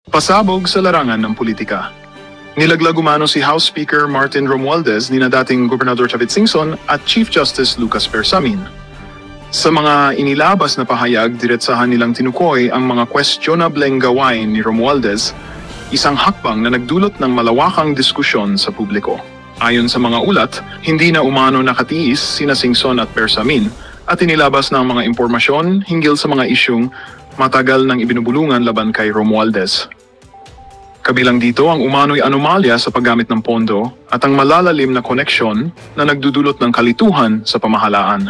Pasabog sa larangan ng politika. Nilaglag umano si House Speaker Martin Romualdez ni na dating Gobernador Chavit Singson at Chief Justice Lucas Bersamin. Sa mga inilabas na pahayag, diretsahan nilang tinukoy ang mga questionableng gawain ni Romualdez, isang hakbang na nagdulot ng malawakang diskusyon sa publiko. Ayon sa mga ulat, hindi na umano nakatiis sina Singson at Bersamin at inilabas ng mga impormasyon hinggil sa mga isyung matagal nang ibinubulungan laban kay Romualdez. Kabilang dito ang umano'y anomalya sa paggamit ng pondo at ang malalalim na koneksyon na nagdudulot ng kalituhan sa pamahalaan.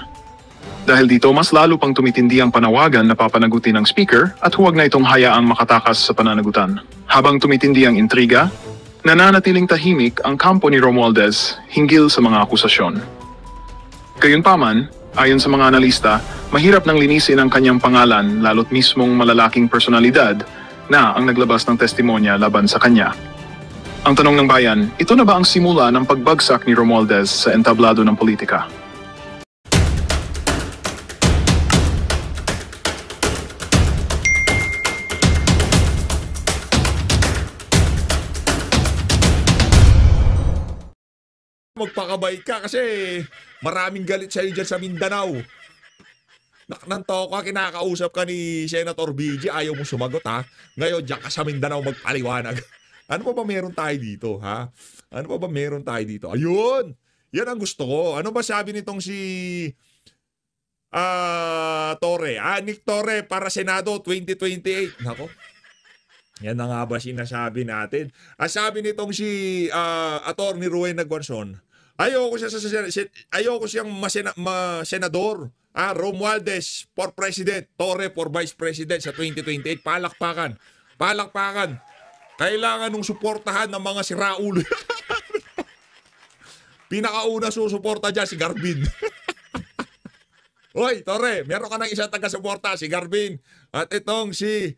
Dahil dito, mas lalo pang tumitindi ang panawagan na papanagutin ng speaker at huwag na itong hayaang makatakas sa pananagutan. Habang tumitindi ang intriga, nananatiling tahimik ang kampo ni Romualdez hinggil sa mga akusasyon. Gayunpaman, ayon sa mga analista, mahirap nang linisin ang kanyang pangalan lalo't mismong malalaking personalidad na ang naglabas ng testimonya laban sa kanya. Ang tanong ng bayan, ito na ba ang simula ng pagbagsak ni Romualdez sa entablado ng politika? Magpakabait ka kasi maraming galit sa'yo dyan sa Mindanao. Naknanto ka, kinakausap ka ni Senator BG, ayaw mo sumagot ha. Ngayon, dyan ka sa Mindanao magpaliwanag. Ano pa ba meron tayo dito ha? Ano pa ba meron tayo dito? Ayun! Yan ang gusto ko. Ano ba sabi nitong si Torre? Nick Torre para Senado 2028. Nako. Yan na nga ba sinasabi natin? Sabi nitong si Attorney Ruwen Nagwanson, ayoko siyang senador. Romualdez for President, Torre for Vice President sa 2028. Palakpakan. Palakpakan. Kailangan nung suportahan ng mga siraulo. Pinakauna susuporta dyan si Garbin. Hoy, Torre, meron ka ng isang taga-suporta, si Garbin. At itong si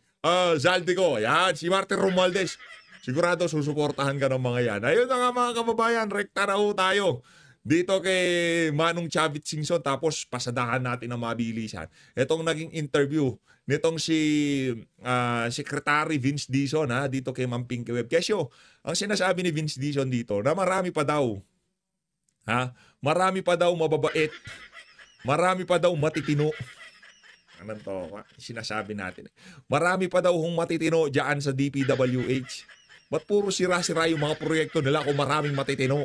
Zaldico. Yan, si Martin Romualdez. Sigurado susuportahan ka ng mga yan. Ayun na nga mga kababayan, rekta na ho tayo dito kay Manong Chavit Singson, tapos pasadahan natin ang mabilisan. Itong naging interview nitong si Secretary Vince Dizon dito kay Ma'am Pinky Web. Kesyo, ang sinasabi ni Vince Dizon dito na marami pa daw mababait, marami pa daw matitino. Anong to? Sinasabi natin. Marami pa daw hong matitino dyan sa DPWH. Ba't puro sira-sira yung mga proyekto nila kung maraming matitino?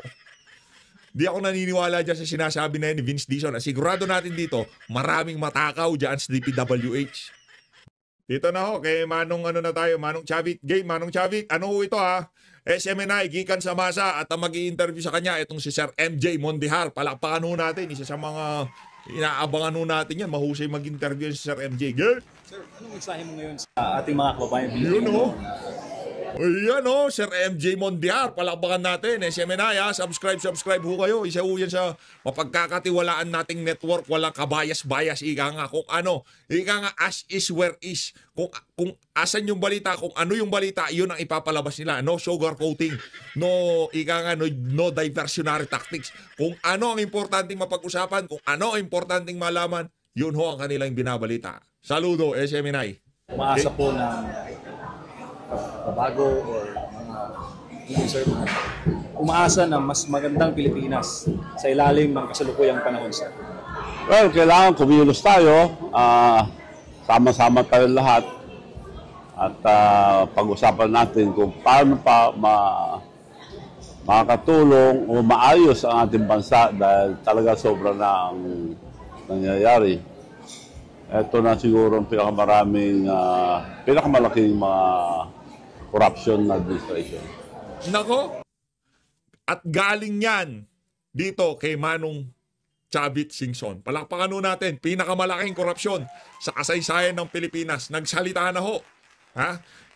Di ako naniniwala dyan sa sinasabi na yun ni Vince Dizon. Sigurado natin dito, maraming matakaw dyan sa DPWH. Dito na ho, kay Manong Manong Chavit. Game, Manong Chavit, ano ho ito ha? SMNI, gikan sa masa at ang mag-i-interview sa kanya, itong si Sir MJ Mondihar. Palakpakan ho natin, isa sa mga inaabangan ho natin yan. Mahusay mag-interview si Sir MJ. Game? Sir, anong mensahe mo ngayon sa ating mga kababayan? Yun ho. Ayan o, Sir MJ Mondiar, palakpakan natin. SMNI subscribe ho kayo. Isa ho yan sa mapagkakatiwalaan nating network. Walang kabayas-bayas, ika nga. Kung ano, ika nga as is where is. Kung asan yung balita, kung ano yung balita, yun ang ipapalabas nila. No sugarcoating, no, ika nga, no diversionary tactics. Kung ano ang importanteng mapag-usapan, kung ano ang importanteng malaman, yun ho ang kanilang binabalita. Saludo, SMNI. Umaasa po ng bago or mga umaasa na mas magandang Pilipinas sa ilalim ng kasalukuyang panahon, sir? Well, kailangan kumilos tayo, sama-sama tayo lahat at pag-usapan natin kung paano pa makakatulong o maayos ang ating bansa dahil talaga sobra na ang nangyayari. Ito na siguro ang pinakamalaking mga corruption na administration. Nako, at galing yan dito kay Manong Chavit Singson. Palakpakan ho natin, pinakamalaking korupsyon sa kasaysayan ng Pilipinas. Nagsalita na ho.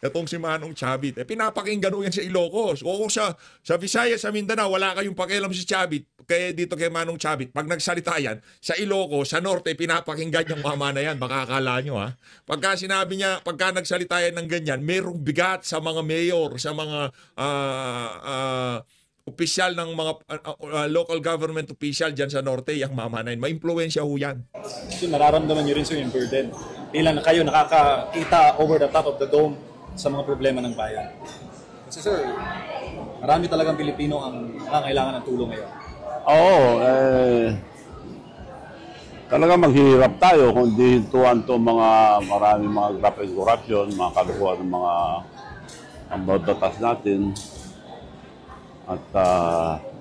Itong si Manong Chavit. Pinapakinggan ho yan sa Ilocos. O sa Visayas, sa Mindanao, wala kayong pakialam si Chavit. Kaya dito kay Manong Chavit, pag nagsalita yan, sa Ilocos, sa Norte, pinapakinggan yung mama na yan. Baka akala nyo Pagka sinabi niya, pagka nagsalita yan ng ganyan, mayroong bigat sa mga mayor, sa mga opisyal ng mga local government official dyan sa Norte, yung mama na yan. Maimpluwensya ho yan. So nararamdaman nyo rin, sir, yung burden. Bilang na kayo nakakita over the top of the dome sa mga problema ng bayan. Kasi sir, marami talagang Pilipino ang nangangailangan ng tulong ngayon. Oo, talaga maghihirap tayo kung di hintuan to maraming mga graft and corruption, mga kalukuhan ng mga ang batas natin at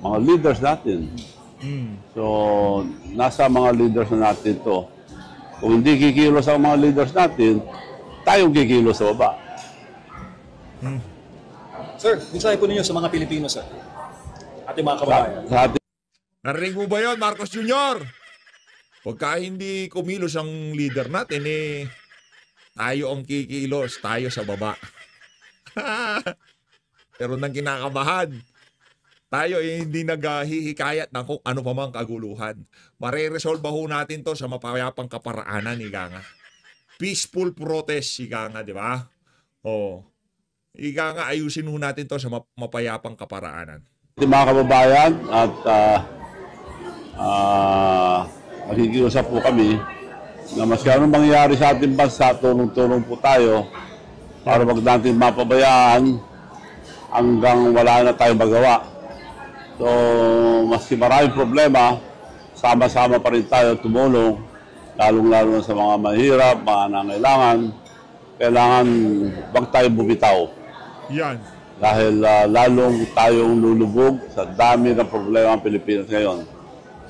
mga leaders natin. So, nasa mga leaders na natin to. Kung hindi kikilos ang mga leaders natin, tayong kikilos sa baba. Sir, mensahe po ninyo sa mga Pilipino, sir. Ating mga kababayan. Sa ating Narinig mo ba yun, Marcos Jr.? Pagka hindi kumilos ang leader natin, tayo ang kikilos, tayo sa baba. Pero nang kinakabahan, tayo hindi naghihikayat ng kung ano pa mang kaguluhan. Mareresolve ho natin to sa mapayapang kaparaanan, ika nga. Peaceful protest, ika nga, di ba? Ika nga, ayusin ho natin to sa mapayapang kaparaanan. mga kababayan at makikiusap po kami na mas anong mangyayari sa ating bansa, tulong-tulong po tayo para wag natin mapabayaan hanggang wala na tayong magawa. So, maski maraming problema, sama-sama pa rin tayo tumulong, lalong-lalo sa mga mahirap, mga nangailangan. Kailangan wag tayong bumitaw. Yan. Dahil lalong tayong lulubog sa dami ng problema ng Pilipinas ngayon.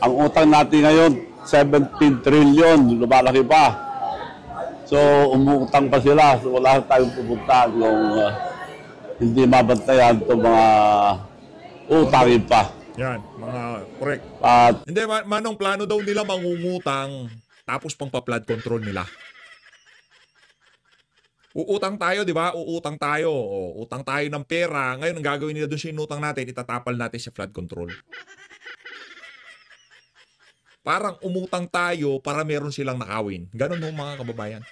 Ang utang natin ngayon, 17 trillion, lumalaki pa. So, umutang pa sila. So, wala tayong pupunta kung hindi mabantayan itong mga utangin pa. Yan, mga correct. At Hindi, manong plano daw nila mangungutang tapos pang pa-flood control nila. Uutang tayo, di ba? Uutang tayo. Utang tayo ng pera. Ngayon, ang gagawin nila doon sa inutang natin, itatapal natin sa flood control. Parang umutang tayo para meron silang nakawin. Ganon ho mga kababayan.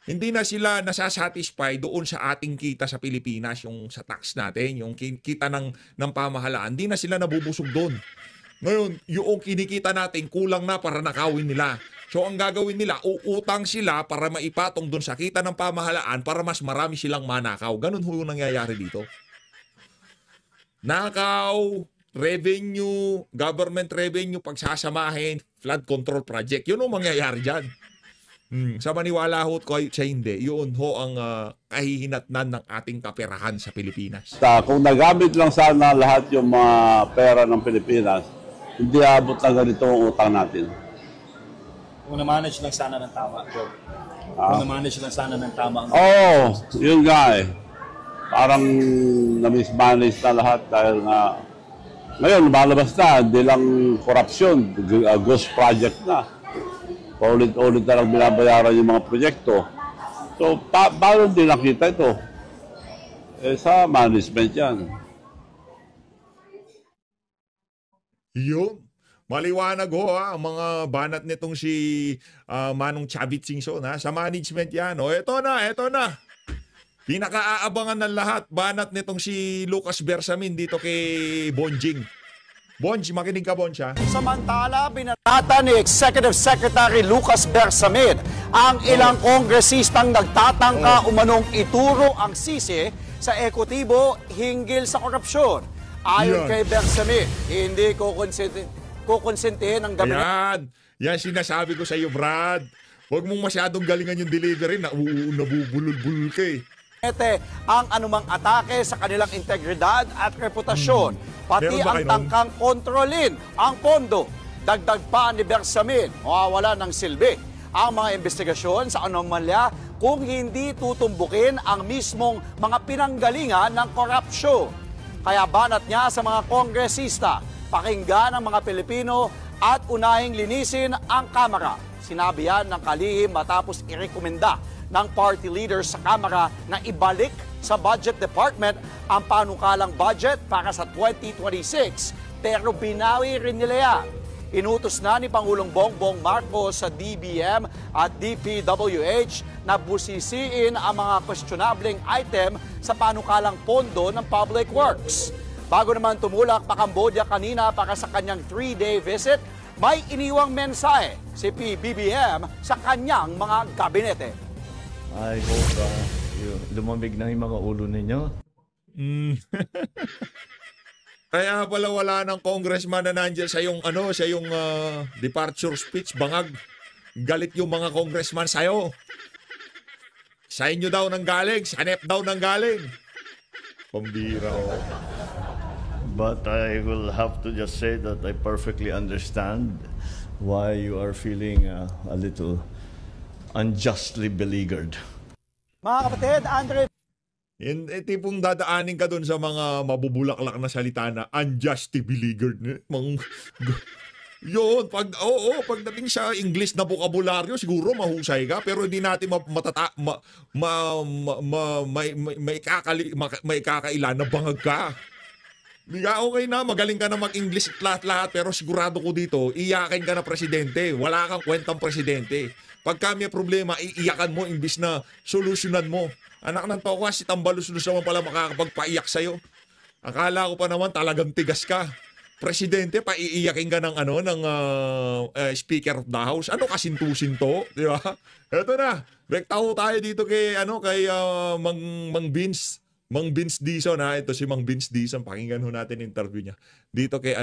Hindi na sila nasasatisfy doon sa ating kita sa Pilipinas, yung sa tax natin, yung kita ng pamahalaan. Hindi na sila nabubusog doon. Ngayon, yung kinikita natin, kulang na para nakawin nila. So, ang gagawin nila, uutang sila para maipatong doon sa kita ng pamahalaan para mas marami silang manakaw. Ganon ho yung nangyayari dito. Nakaw, revenue, government revenue, pagsasamahin, flood control project. Yun ang mangyayari dyan. Sa maniwala ho ko sa hindi, yun ho ang kahihinatnan ng ating kaperahan sa Pilipinas. kung nagamit lang sana lahat yung mga pera ng Pilipinas, hindi abot na ganito ang utang natin. Kung na-manage lang sana ng tama, Joe. Kung na-manage lang sana ng tama. Yun nga eh. Parang na-mismanage na lahat dahil nga ngayon, lumalabas na, hindi lang korupsyon, ghost project na. Paulit-ulit na lang binabayaran yung mga proyekto. So, paano hindi nakita ito? Sa management yan. Yun. Maliwanag ho ang mga banat nitong si Manong Chavit Singson sa management yan. Eto na. Pinaka-aabangan ng lahat, banat nitong si Lucas Bersamin dito kay Bonjing. Bonj, makinig ka, Bonj, ha? Samantala, binanata ni Executive Secretary Lucas Bersamin ang ilang kongresistang nagtatangka umanong ituro ang sisi sa ekotibo hinggil sa korupsyon. Ayon kay Bersamin, hindi kukonsentihin ng gabinete. Yan sinasabi ko sa iyo, Brad. Huwag mong masyadong galingan yung delivery na nabubulol-bulol ka eh. Ang anumang atake sa kanilang integridad at reputasyon, pati ang tangkang kontrolin ang pondo. Dagdag pa ni Bersamin, mawawala ng silbi ang mga investigasyon sa anomalya kung hindi tutumbukin ang mismong mga pinanggalingan ng korupsyon. Kaya banat niya sa mga kongresista, pakinggan ang mga Pilipino at unahing linisin ang Kamara. Sinabi yan ng kalihim matapos irekomenda ng party leaders sa Kamara na ibalik sa Budget Department ang panukalang budget para sa 2026. Pero binawi rin nila yan. Inutos na ni Pangulong Bongbong Marcos sa DBM at DPWH na busisiin ang mga questionableng item sa panukalang pondo ng Public Works. Bago naman tumulak pa Cambodia kanina para sa kanyang 3-day visit, may iniwang mensahe si PBBM sa kanyang mga gabinete. I hope Lumamig na yung mga ulo ninyo. Mm. Kaya pala wala ng congressman na nandiyan sa yung departure speech, bangag. Galit yung mga congressman sa'yo. Sa inyo daw nang galing, sa NEP daw nang galing. Pambira, oh. But I will have to just say that I perfectly understand why you are feeling a little unjustly beleaguered. Mga kapatid, Andre Tipong dadaanin ka dun sa mga mabubulaklak na salita na unjustly beleaguered. Yun, pagdating sa English na bokabularyo, siguro mahusay ka, pero hindi natin may kakailan na bangag ka. Okay na, magaling ka na mag-English lahat-lahat, pero sigurado ko dito, iyakin ka na presidente. Wala kang kwentang presidente. Pagka may problema, iiyakan mo imbis na solusyonan mo. Anak ng toka, si Tambalus-lus naman pala makakapagpaiyak sa'yo. Akala ko pa naman talagang tigas ka. Presidente, paiiyakin ka ng Speaker of the House. Ano kasinto-sinto, di ba? Eto na, rektaho tayo dito kay Mang Vince. Mang Vince Dizon, ha. Ito si Mang Vince Dizon. Pakinggan ho natin interview niya. Dito kay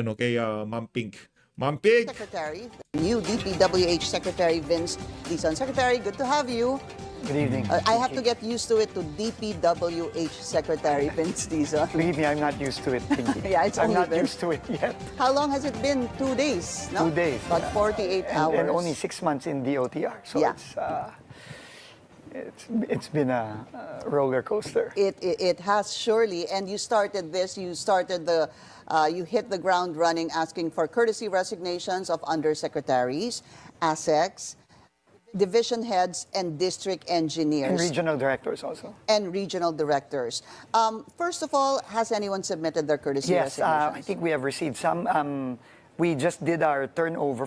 Ma'am Pink. Ma'am Pink. Secretary, new DPWH Secretary Vince Dizon. Secretary, good to have you. Good evening. I have to get used to it to DPWH Secretary Vince Dizon. Believe me, I'm not used to it, Pinky. Yeah, it's I'm only not been- used to it yet. How long has it been? 2 days, no? 2 days. About 48 hours. And only 6 months in DOTR. So Yeah. it's been a roller coaster. It has surely, and you started this, you hit the ground running asking for courtesy resignations of undersecretaries, ASECs, division heads, and district engineers. And regional directors also. And regional directors. First of all, has anyone submitted their courtesy Yes, resignations? I think we have received some. We just did our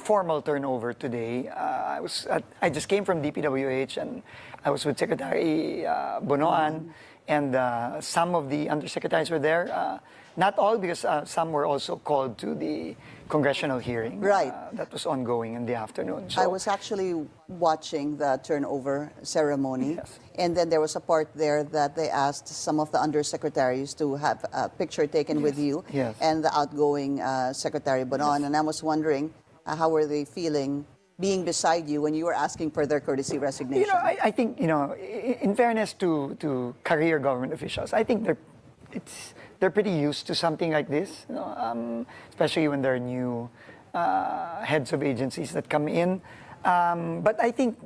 formal turnover today. I just came from DPWH and I was with Secretary Bonoan, and some of the undersecretaries were there. Not all, because some were also called to the congressional hearing. Right. That was ongoing in the afternoon. I was actually watching the turnover ceremony, Yes. and then there was a part there that they asked some of the undersecretaries to have a picture taken with you Yes. and the outgoing Secretary Bonon. And I was wondering, how were they feeling being beside you when you were asking for their courtesy resignation? You know, I think, in fairness to career government officials, I think they're pretty used to something like this, especially when there are new heads of agencies that come in. But I think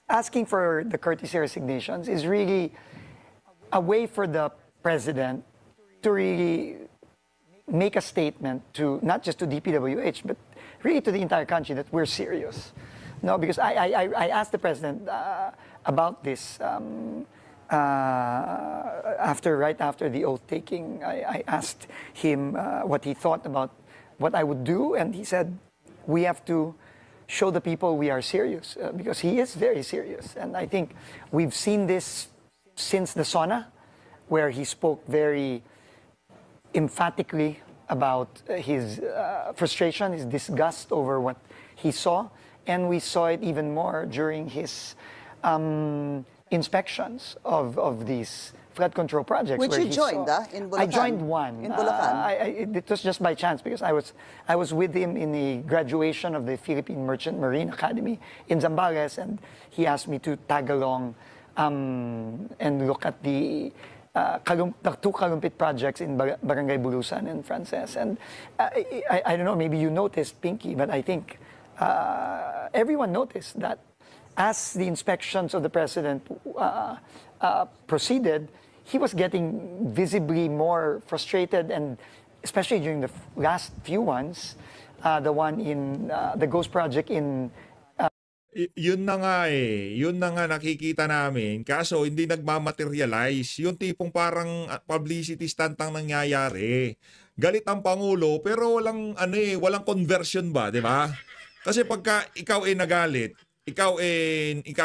asking for the courtesy resignations is really a way for the president to really make a statement to not just to DPWH, but really to the entire country that we're serious. No, because I asked the president about this right after the oath taking. I asked him what he thought about what I would do, and he said, we have to show the people we are serious, because he is very serious. And I think we've seen this since the SONA, where he spoke very emphatically about his frustration, his disgust over what he saw. And we saw it even more during his inspections of these flood control projects. Which where you he joined, saw, in Bulacan? I joined one. In Bulacan? It was just by chance, because I was with him in the graduation of the Philippine Merchant Marine Academy in Zambales, and he asked me to tag along and look at the two Kalumpit projects in Barangay Bulusan and Frances. And I don't know, maybe you noticed, Pinky, but I think everyone noticed that as the inspections of the president proceeded, he was getting visibly more frustrated, and especially during the last few ones, the one in the Ghost Project in Yun na nga Yun na nga nakikita namin. Kaso hindi nagmamaterialize. Yung tipong parang publicity stunt ang nangyayari. Galit ang Pangulo pero walang conversion ba, di ba? Kasi pagka ikaw nagalit, ikaw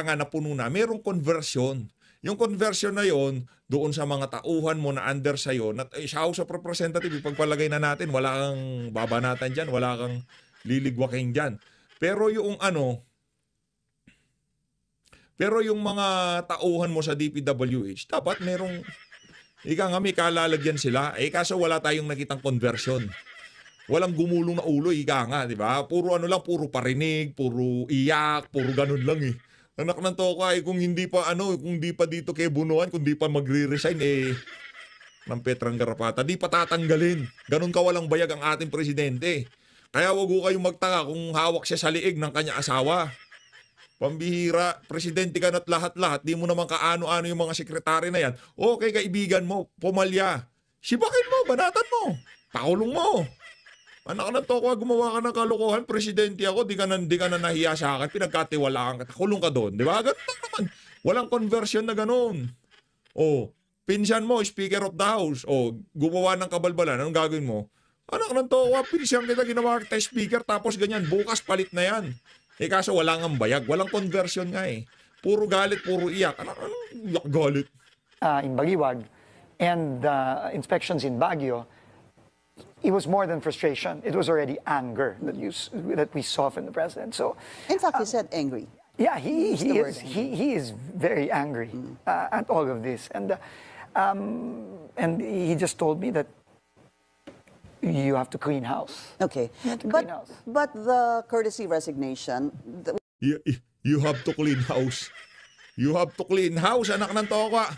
nga napuno na, merong conversion. Yung conversion na yon doon sa mga tauhan mo na under sa'yo, sa House of Representatives, pagpalagay na natin, wala kang babanatan dyan, wala kang liligwaking dyan. Pero yung Pero yung mga tauhan mo sa DPWH, dapat merong, ika nga may kalalagyan sila. Kaso wala tayong nakitang conversion. Walang gumulong na ulo, ika nga, di ba? Puro ano lang, puro parinig, puro iyak, puro ganun lang eh. Anak ng toka, kung hindi pa dito kay Bunuan, kung di pa magre-resign, ng Petrang Garapata, di pa tatanggalin. Ganun kawalang bayag ang ating presidente. Kaya wag ko kayong magtaka kung hawak siya sa liig ng kanya asawa. Pambihira, presidente ka na't lahat-lahat, di mo naman kaano-ano yung mga sekretary na yan. Okay, kaibigan mo, pumalya. Sibakin mo, banatan mo, pakulong mo. Anak na to, gumawa ka ng kalokohan, presidente ako, di ka na nahiya sa akin, pinagkatiwalaan ka, kulong ka doon. Di ba? Ganun lang naman. Walang conversion na ganun. Pinsan mo, Speaker of the House. Gumawa ng kabalbalan, anong gagawin mo? Anak ng to, pinsan kita, ginawa kita speaker, tapos ganyan, bukas palit na yan. Kaso wala nga bayag, walang conversion nga eh. Puro galit, puro iyak. Anong iyak galit? In Baliwag and the inspections in Baguio, it was more than frustration. It was already anger that we saw from the president. So, In fact, he said angry. yeah, He used the word he is very angry at all of this, and he just told me that you have to clean house. Okay. You have to clean house. But the courtesy resignation, You have to clean house. You have to clean house, anak ng toka.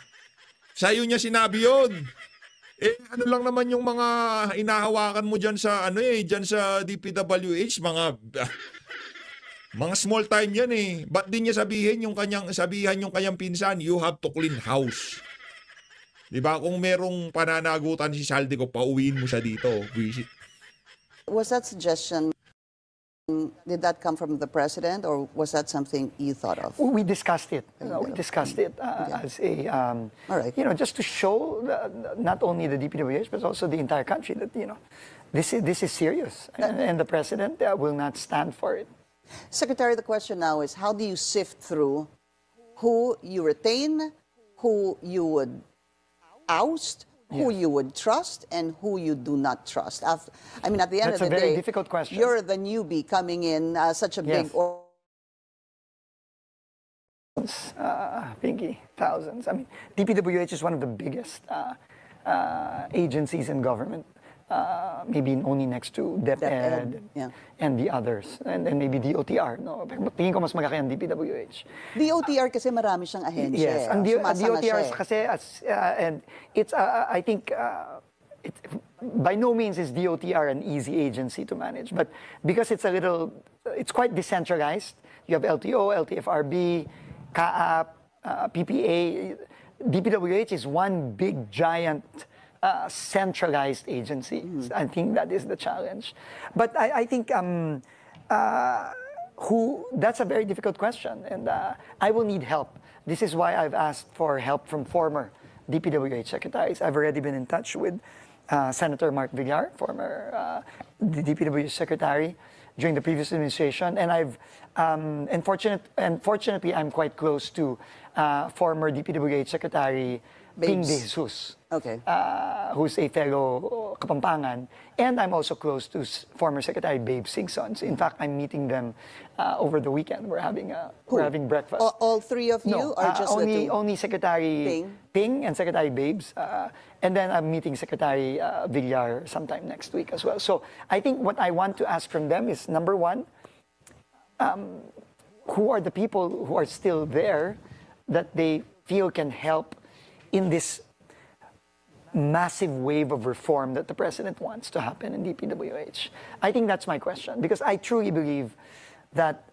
Sa'yo niya sinabi yun. Ano lang naman yung mga inahawakan mo dyan sa, dyan sa DPWH, mga small time yan eh. Ba't di niya sabihan yung kanyang pinsan, you have to clean house. Diba? Kung merong pananagutan si Saldi ko, pauwiin mo siya dito. Visit. was that suggestion, did that come from the president or was that something you thought of? We discussed it. We discussed it as a, All right. just to show not only the DPWH but also the entire country that this is serious, and the president will not stand for it. Secretary, the question now is how do you sift through who you retain, who you would oust, who you would trust, and who you do not trust? At the end That's of the a very day, difficult question. you're the newbie coming in such a big... Pinky, thousands. DPWH is one of the biggest agencies in government. Maybe only next to DepEd and the others, and maybe DOTR. No, tingin ko mas malaki ang DPWH. DOTR kasi marami siyang ahensya. Yes, ang Sumasama DOTR siya kasi and it's I think it by no means is DOTR an easy agency to manage, but because it's quite decentralized. You have LTO, LTFRB, CAAP, PPA. DPWH is one big giant centralized agency. I think that is the challenge. But I think that's a very difficult question, and I will need help. This is why I've asked for help from former DPWH secretaries. I've already been in touch with Senator Mark Villar, former DPWH secretary during the previous administration, and fortunately I'm quite close to former DPWH secretary Ping De Jesus, who's a fellow Kapampangan, and I'm also close to former Secretary Babe Singson. In fact, I'm meeting them over the weekend. We're having breakfast. All three of you, No, or just the two? only Secretary Ping and Secretary Babes, and then I'm meeting Secretary Villar sometime next week as well. So I think what I want to ask from them is, number one, who are the people who are still there that they feel can help in this massive wave of reform that the president wants to happen in DPWH? I think that's my question, because I truly believe that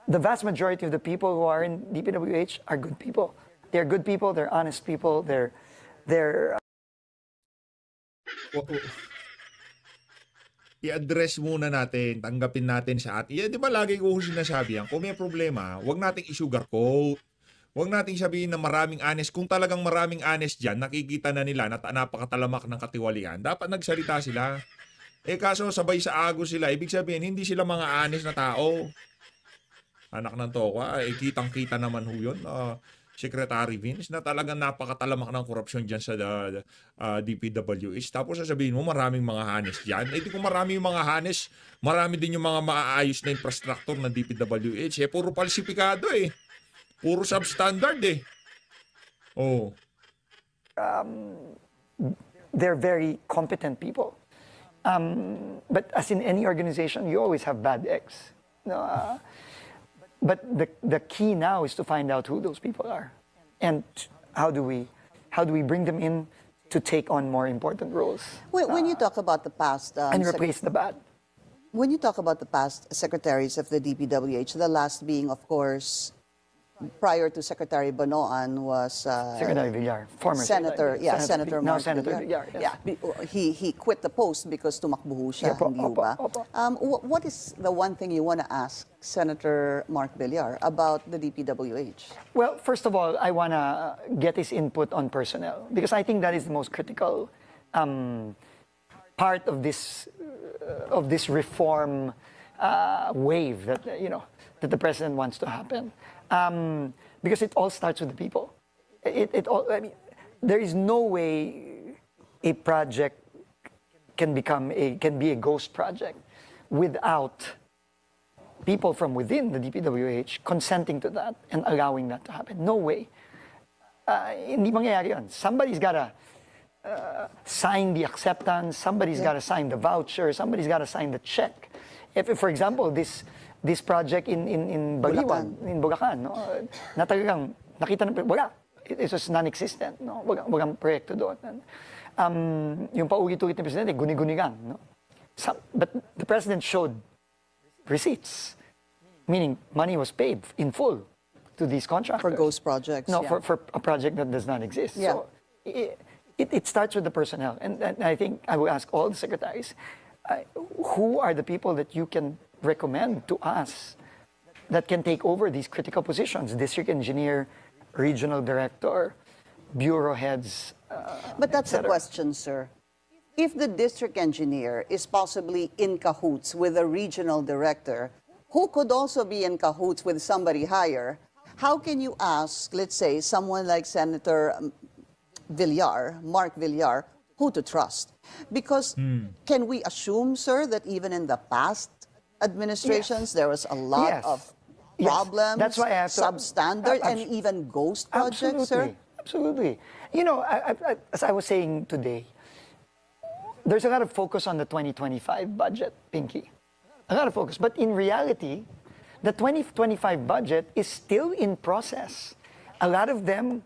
the vast majority of the people who are in DPWH are good people. They're good people, they're honest people, they're I-address muna natin, tanggapin natin sa atin. Di ba lagi ko sinasabi yan, kung may problema, huwag nating i-sugarcoat. Huwag nating sabihin na maraming honest. Kung talagang maraming honest dyan, nakikita na nila na napakatalamak ng katiwalian, dapat nagsalita sila. Kaso sabay sa agos sila, ibig sabihin, hindi sila mga honest na tao. Anak ng toka, kitang-kita naman ho yun. Secretary Vince, na talagang napakatalamak ng korupsyon dyan sa DPWH. Tapos sasabihin mo, maraming mga honest dyan. Di kung marami yung mga honest, marami din yung mga maaayos na infrastructure ng DPWH. Puro falsifikado Puro substandard eh. Oh. They're very competent people. But as in any organization, you always have bad eggs. No, but the key now is to find out who those people are, and how do we bring them in to take on more important roles. When you talk about the past... and replace the bad. When you talk about the past secretaries of the DPWH, the last being, of course, prior to Secretary Banoan was... Secretary Villar, former Senator, Secretary. yeah, Senator now Mark Senator Villar. Villar, yes. Yeah, he quit the post because tumakbo siya, Opo, hindi ho ba? opo. What is the one thing you want to ask Senator Mark Villar about the DPWH? Well, first of all, I want to get his input on personnel, because I think that is the most critical part of this reform wave that that the president wants to happen. Because it all starts with the people. I mean, there is no way a project can be a ghost project without people from within the DPWH consenting to that and allowing that to happen. No way. Hindi mangyayari yun. Somebody's gotta sign the acceptance. Somebody's gotta sign the voucher. Somebody's gotta sign the check. If for example, this project in Baliwan, in Bulacan, no, na talagang nakita na wala. It was non-existent, no. Walang proyekto doon. Yung paulit-ulit na presidente, guni-guni lang, no. But the president showed receipts, meaning money was paid in full to these contractors. For ghost projects. No, yeah. for a project that does not exist. Yeah. So it starts with the personnel, and I think I will ask all the secretaries, who are the people that you can recommend to us that can take over these critical positions? District engineer, regional director, bureau heads. But that's the etc. question, sir. If the district engineer is possibly in cahoots with a regional director, who could also be in cahoots with somebody higher, how can you ask, let's say, someone like Senator Villar, Mark Villar, who to trust? Because can we assume, sir, that even in the past administrations, there was a lot Yes. of Yes. problems, That's why I have to- substandard, and even ghost projects, sir? Absolutely. As I was saying today, there's a lot of focus on the 2025 budget, Pinky. A lot of focus. But in reality, the 2025 budget is still in process. A lot of them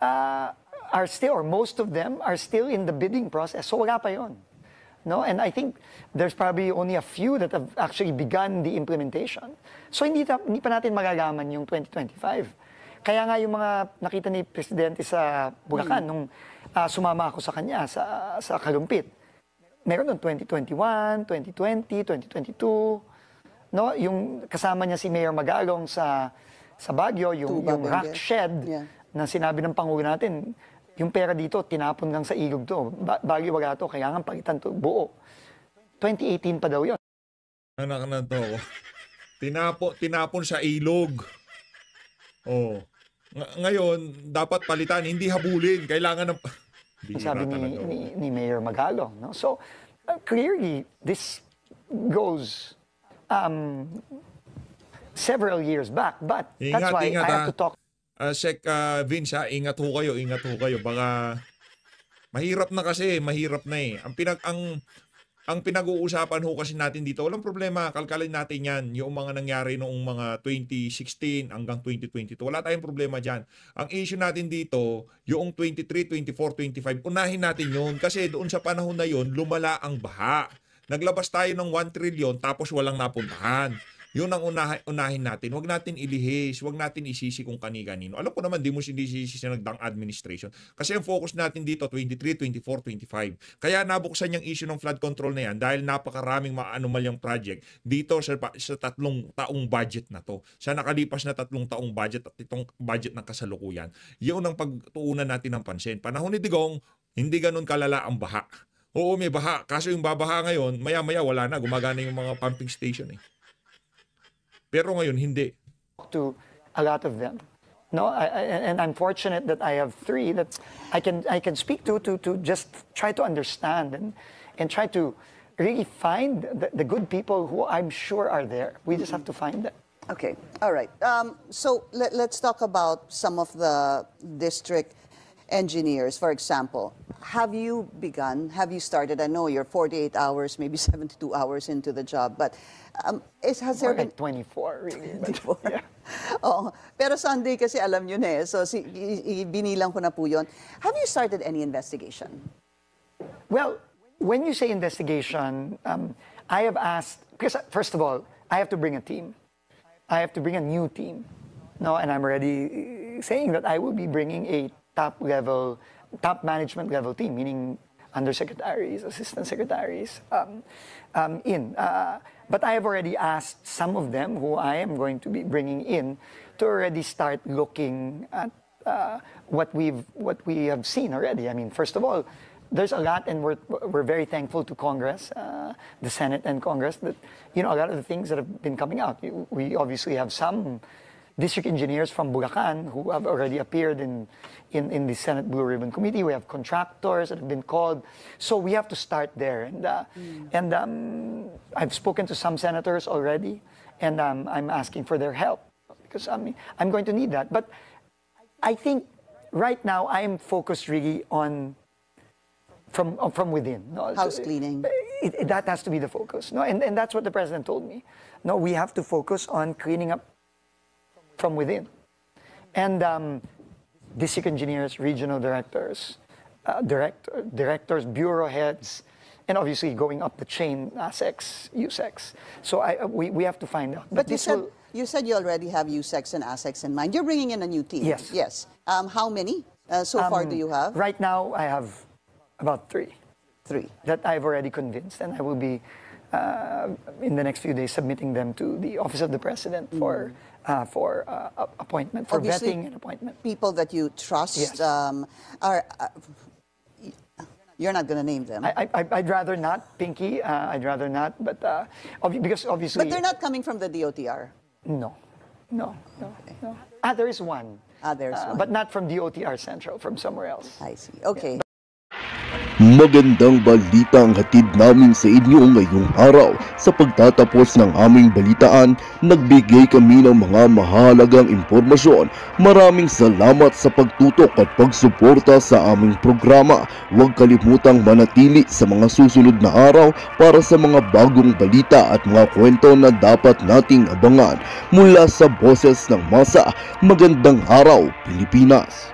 are still, or most of them are still in the bidding process. So wala pa yun. No? And I think there's probably only a few that have actually begun the implementation. So hindi pa natin magagaman yung 2025. Kaya nga yung mga nakita ni Presidente sa Bulacan nung sumama ako sa kanya sa Kalumpit. Meron doon 2021, 2020, 2022. No, yung kasama niya si Mayor Magalong sa Baguio, yung rock shed na sinabi ng Pangulo natin, yung pera dito tinapon lang sa ilog to. Baguio wala to, kailangan palitan to buo. 2018 pa daw yun. Anak na to. Tinapon sa ilog. Oh. Ngayon, dapat palitan, hindi habulin. Kailangan ng... Sabi ni Mayor Magalong. No? So, clearly, this goes several years back. But that's why I have to talk. Sec Vince, ingat ho kayo. Baka mahirap na kasi, mahirap na eh. Ang pinag-uusapan ho kasi natin dito, walang problema, kalkalin natin yan, yung mga nangyari noong mga 2016 hanggang 2022. Wala tayong problema dyan. Ang issue natin dito, yung 23, 24, 25, unahin natin yun. Kasi doon sa panahon na yun, lumala ang baha. Naglabas tayo ng 1 trillion tapos walang napuntahan. Yun ang unahin natin. Huwag natin ilihis, huwag natin isisi kung kani-kanino. Alam ko naman, di mo sinisisi sa nagdang administration. Kasi ang focus natin dito, 23, 24, 25. Kaya nabuksan yung issue ng flood control na yan dahil napakaraming maanumalyang project dito sa 3 taong budget na to. Sa nakalipas na 3 taong budget at itong budget ng kasalukuyan. Yun ang pagtuunan natin ng pansin. Panahon ni Digong, hindi ganun kalala ang baha. Oo, may baha. Kaso yung babaha ngayon, maya-maya wala na. Gumagana yung mga pumping station eh. Pero ngayon, hindi. To a lot of them. No, and I'm fortunate that I have 3 that I can speak to just try to understand and try to really find the good people who I'm sure are there. We just have to find them. Okay, all right. So let's talk about some of the district engineers, for example. Have you started? I know you're 48 hours, maybe 72 hours into the job, but has there been... Like 24, really. But, 24. yeah. Oo. Pero Sunday kasi alam nyo na eh, so binilang ko na po yun. Have you started any investigation? Well, when you say investigation, I have asked, because first of all, I have to bring a team. I have to bring a new team. No, and I'm already saying that I will be bringing a top management level team, meaning undersecretaries, assistant secretaries in. But I have already asked some of them who I am going to be bringing in to already start looking at what we have seen already. I mean, first of all, there's a lot, and we're very thankful to Congress, the Senate and Congress, that a lot of the things that have been coming out. We obviously have some district engineers from Bulacan who have already appeared in the Senate Blue Ribbon Committee. We have contractors that have been called. So we have to start there. And I've spoken to some senators already, and I'm asking for their help because I'm going to need that. But I think right now I'm focused really on from within. No? House cleaning. That has to be the focus. No? And that's what the president told me. No, we have to focus on cleaning up from within. And district engineers, regional directors, directors, bureau heads, and obviously going up the chain, ASEX, USEX. So we have to find out. But you said you already have USEX and ASEX in mind. You're bringing in a new team. Yes. Yes. How many so far do you have? Right now, I have about three. Three. That I've already convinced, and I will be, in the next few days, submitting them to the Office of the President for appointment, for Obviously, vetting and appointment. People that you trust. Yes. You're not going to name them. I'd rather not, Pinky. I'd rather not, but because obviously. But they're not coming from the DOTR. No. There is one. There's one. But not from DOTR Central, from somewhere else. I see. Okay. Magandang balita ang hatid namin sa inyo ngayong araw. Sa pagtatapos ng aming balitaan, nagbigay kami ng mga mahalagang impormasyon. Maraming salamat sa pagtutok at pagsuporta sa aming programa. Huwag kalimutang manatili sa mga susunod na araw para sa mga bagong balita at mga kwento na dapat nating abangan. Mula sa Boses ng Masa, magandang araw, Pilipinas!